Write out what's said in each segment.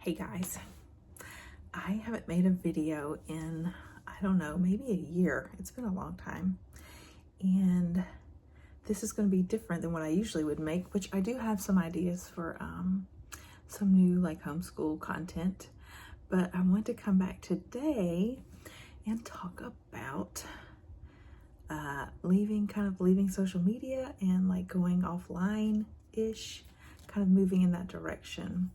Hey guys, I haven't made a video in, I don't know, maybe a year. It's been a long time. And this is going to be different than what I usually would make, which I do have some ideas for some new like homeschool content. But I want to come back today and talk about leaving social media and like going offline-ish, kind of moving in that direction.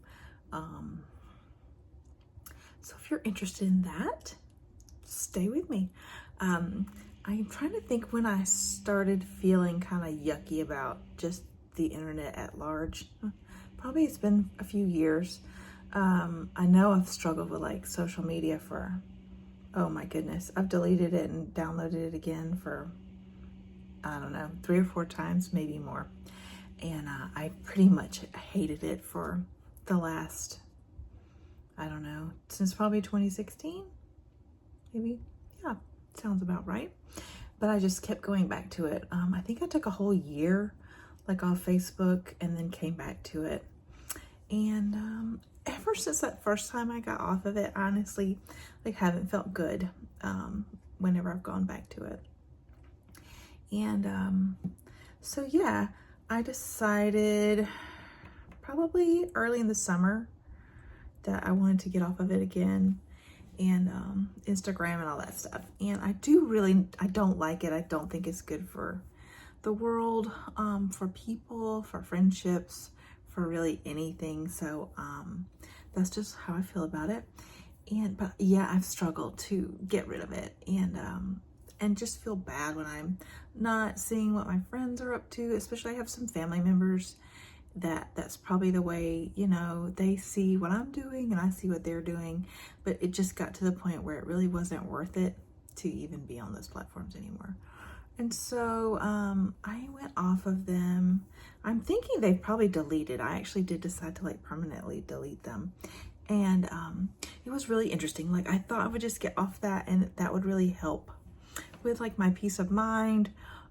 So if you're interested in that, stay with me. I'm trying to think when I started feeling kind of yucky about just the internet at large. Probably it's been a few years. I know I've struggled with like social media for, oh my goodness, I've deleted it and downloaded it again for, I don't know, 3 or 4 times, maybe more. And I pretty much hated it for the last, I don't know, since probably 2016, maybe. Yeah, sounds about right. But I just kept going back to it. I think I took a whole year like off Facebook and then came back to it. And ever since that first time I got off of it, honestly, like haven't felt good whenever I've gone back to it. And so yeah, I decided probably early in the summer that I wanted to get off of it again, and Instagram and all that stuff. And I don't like it. I don't think it's good for the world, for people, for friendships, for really anything. So that's just how I feel about it. But yeah, I've struggled to get rid of it, and just feel bad when I'm not seeing what my friends are up to. Especially I have some family members that's probably the way, you know, they see what I'm doing and I see what they're doing. But it just got to the point where it really wasn't worth it to even be on those platforms anymore. And so I went off of them. I'm thinking they've probably deleted. I actually did decide to like permanently delete them. And it was really interesting. Like I thought I would just get off that and that would really help with like my peace of mind.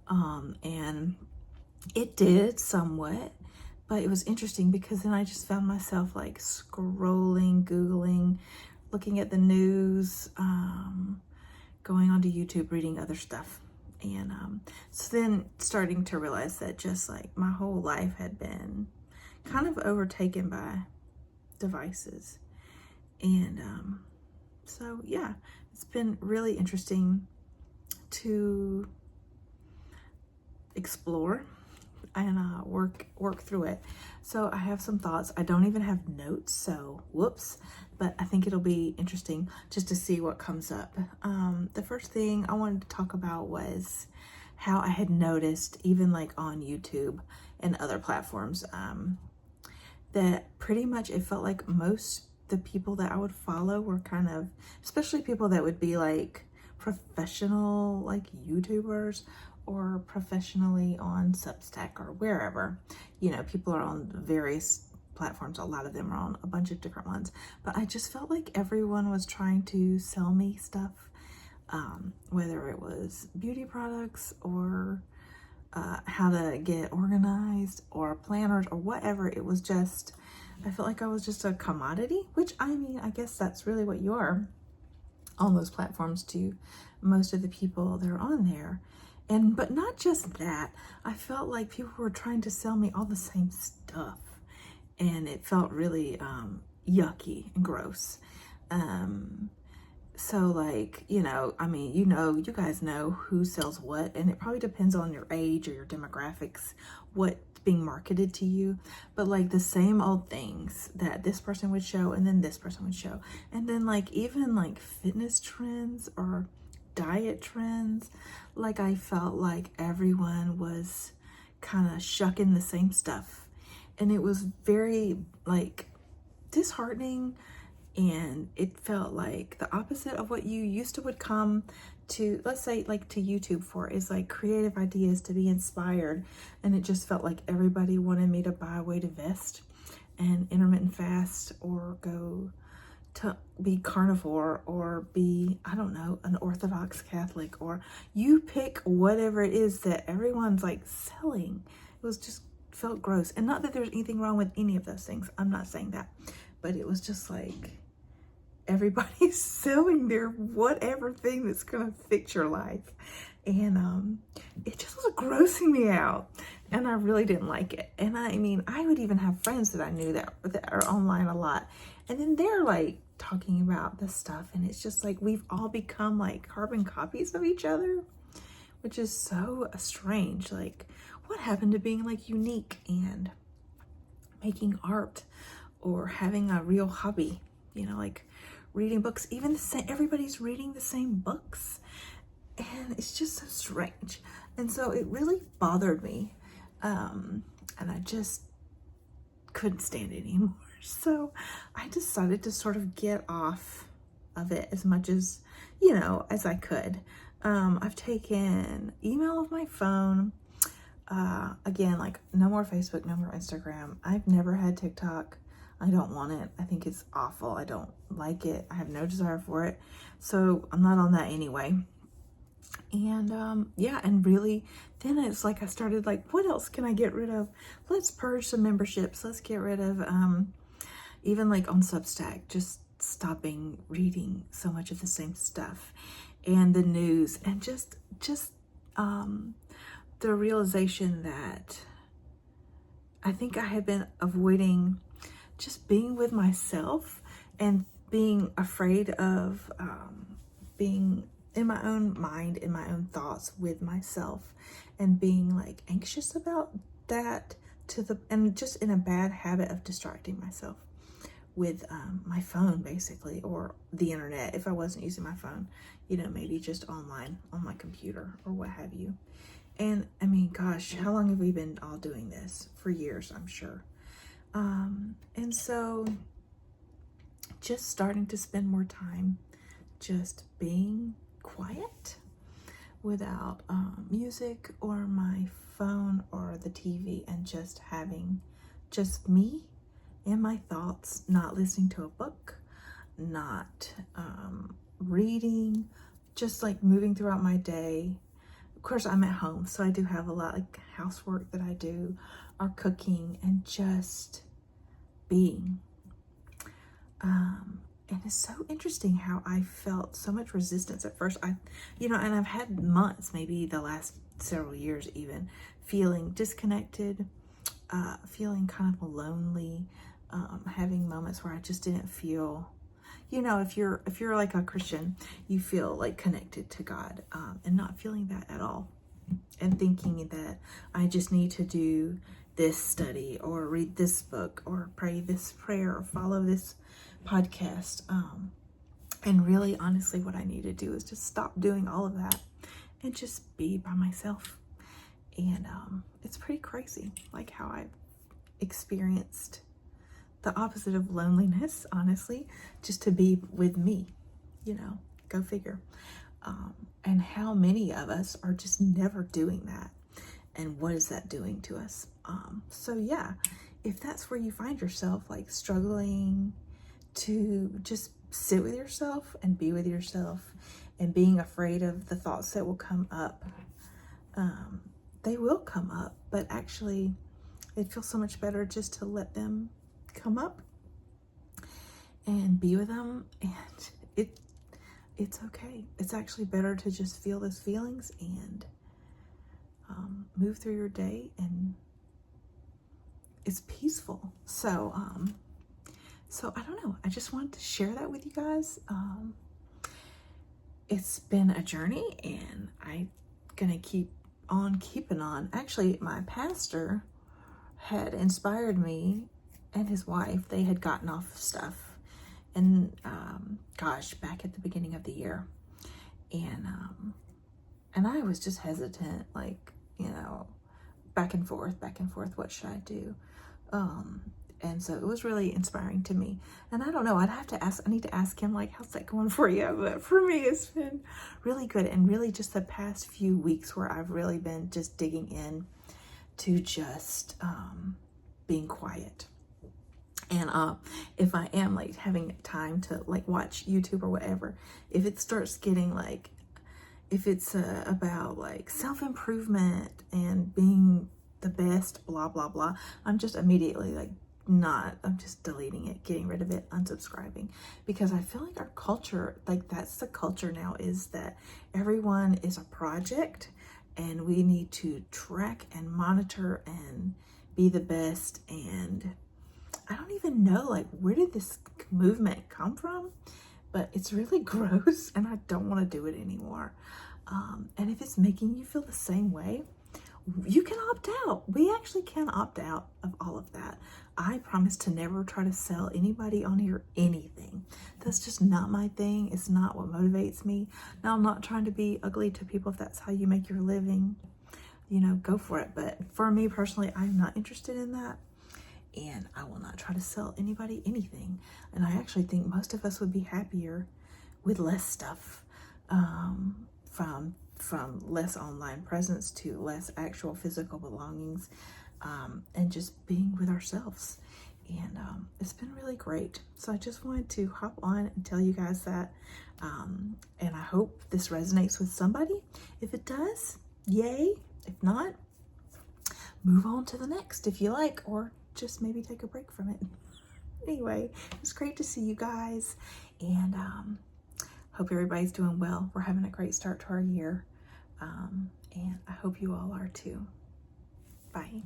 And it did somewhat. But it was interesting because then I just found myself like scrolling, Googling, looking at the news, going onto YouTube, reading other stuff. And so then starting to realize that just like my whole life had been kind of overtaken by devices. And so yeah, it's been really interesting to explore and work through it. So I have some thoughts. I don't even have notes, so whoops, but I think it'll be interesting just to see what comes up. The first thing I wanted to talk about was how I had noticed, even like on YouTube and other platforms, that pretty much it felt like most the people that I would follow were kind of, especially people that would be like professional like YouTubers or professionally on Substack or wherever. You know, people are on various platforms. A lot of them are on a bunch of different ones. But I just felt like everyone was trying to sell me stuff, whether it was beauty products or how to get organized or planners or whatever. It was just, I felt like I was just a commodity, which I mean, I guess that's really what you are on those platforms to most of the people that are on there. But not just that, I felt like people were trying to sell me all the same stuff, and it felt really yucky and gross. So like, you know, I mean, you guys know who sells what, and it probably depends on your age or your demographics, what's being marketed to you. But like the same old things that this person would show and then this person would show. And then like even like fitness trends or diet trends, like I felt like everyone was kind of shucking the same stuff, and it was very like disheartening, and it felt like the opposite of what you used to would come to, let's say like to YouTube for, is like creative ideas, to be inspired. And it just felt like everybody wanted me to buy a weighted vest and intermittent fast or go to be carnivore or be, I don't know, an Orthodox Catholic, or you pick whatever it is that everyone's like selling. It was just felt gross. And not that there's anything wrong with any of those things. I'm not saying that. but it was just like everybody's selling their whatever thing that's gonna fix your life. And it just was grossing me out, and I really didn't like it. And I mean, I would even have friends that I knew that are online a lot, and then they're like talking about this stuff, and it's just like we've all become like carbon copies of each other, which is so strange. Like, what happened to being like unique and making art or having a real hobby, you know, like reading books? Even the same, everybody's reading the same books, and it's just so strange. And so it really bothered me, and I just couldn't stand it anymore. So I decided to sort of get off of it as much as, you know, as I could. I've taken email off my phone. Again, like no more Facebook, no more Instagram. I've never had TikTok. I don't want it. I think it's awful. I don't like it. I have no desire for it. So I'm not on that anyway. And yeah, and really then it's like I started like, what else can I get rid of? Let's purge some memberships. Let's get rid of even like on Substack, just stopping reading so much of the same stuff and the news, and just the realization that I think I had been avoiding just being with myself and being afraid of being in my own mind, in my own thoughts with myself, and being like anxious about that and just in a bad habit of distracting myself with my phone basically, or the internet if I wasn't using my phone, you know, maybe just online on my computer or what have you. And I mean, gosh, how long have we been all doing this? For years, I'm sure. And so just starting to spend more time just being quiet without music or my phone or the TV, and just having just me and my thoughts, not listening to a book, not reading, just like moving throughout my day. Of course, I'm at home, so I do have a lot like housework that I do, or cooking, and just being. And it's so interesting how I felt so much resistance at first. And I've had months, maybe the last several years even, feeling disconnected, feeling kind of lonely, having moments where I just didn't feel, you know, if you're like a Christian, you feel like connected to God, and not feeling that at all, and thinking that I just need to do this study or read this book or pray this prayer or follow this podcast. And really, honestly, what I need to do is just stop doing all of that and just be by myself. And it's pretty crazy, like how I've experienced the opposite of loneliness, honestly, just to be with me, you know, go figure. And how many of us are just never doing that. And what is that doing to us? So yeah, if that's where you find yourself, like struggling to just sit with yourself and be with yourself, and being afraid of the thoughts that will come up, they will come up, but actually it feels so much better just to let them come up and be with them, and it's okay. It's actually better to just feel those feelings and move through your day, and it's peaceful. So I don't know, I just wanted to share that with you guys. It's been a journey, and I'm gonna keep on keeping on. Actually, my pastor had inspired me, and his wife, they had gotten off stuff, and gosh, back at the beginning of the year, and I was just hesitant, like, you know, back and forth, what should I do? And so it was really inspiring to me. And I don't know, I need to ask him, like, how's that going for you? But for me, it's been really good. And really just the past few weeks where I've really been just digging in to just being quiet. And if I am like having time to like watch YouTube or whatever, if it starts getting like, if it's about like self-improvement and being the best, blah, blah, blah, I'm just immediately like I'm just deleting it, getting rid of it, unsubscribing, because I feel like our culture, like that's the culture now, is that everyone is a project and we need to track and monitor and be the best. And I don't even know, like, where did this movement come from? But it's really gross and I don't want to do it anymore. And if it's making you feel the same way, you can opt out. We actually can opt out of all of that. I promise to never try to sell anybody on here anything. That's just not my thing. It's not what motivates me. Now, I'm not trying to be ugly to people. If that's how you make your living, you know, go for it. But for me personally, I'm not interested in that. And I will not try to sell anybody anything. And I actually think most of us would be happier with less stuff, from less online presence to less actual physical belongings, and just being with ourselves. And it's been really great. So I just wanted to hop on and tell you guys that. And I hope this resonates with somebody. If it does, yay. If not, move on to the next if you like, or just maybe take a break from it. Anyway, it's great to see you guys, and hope everybody's doing well. We're having a great start to our year, and I hope you all are too. Bye.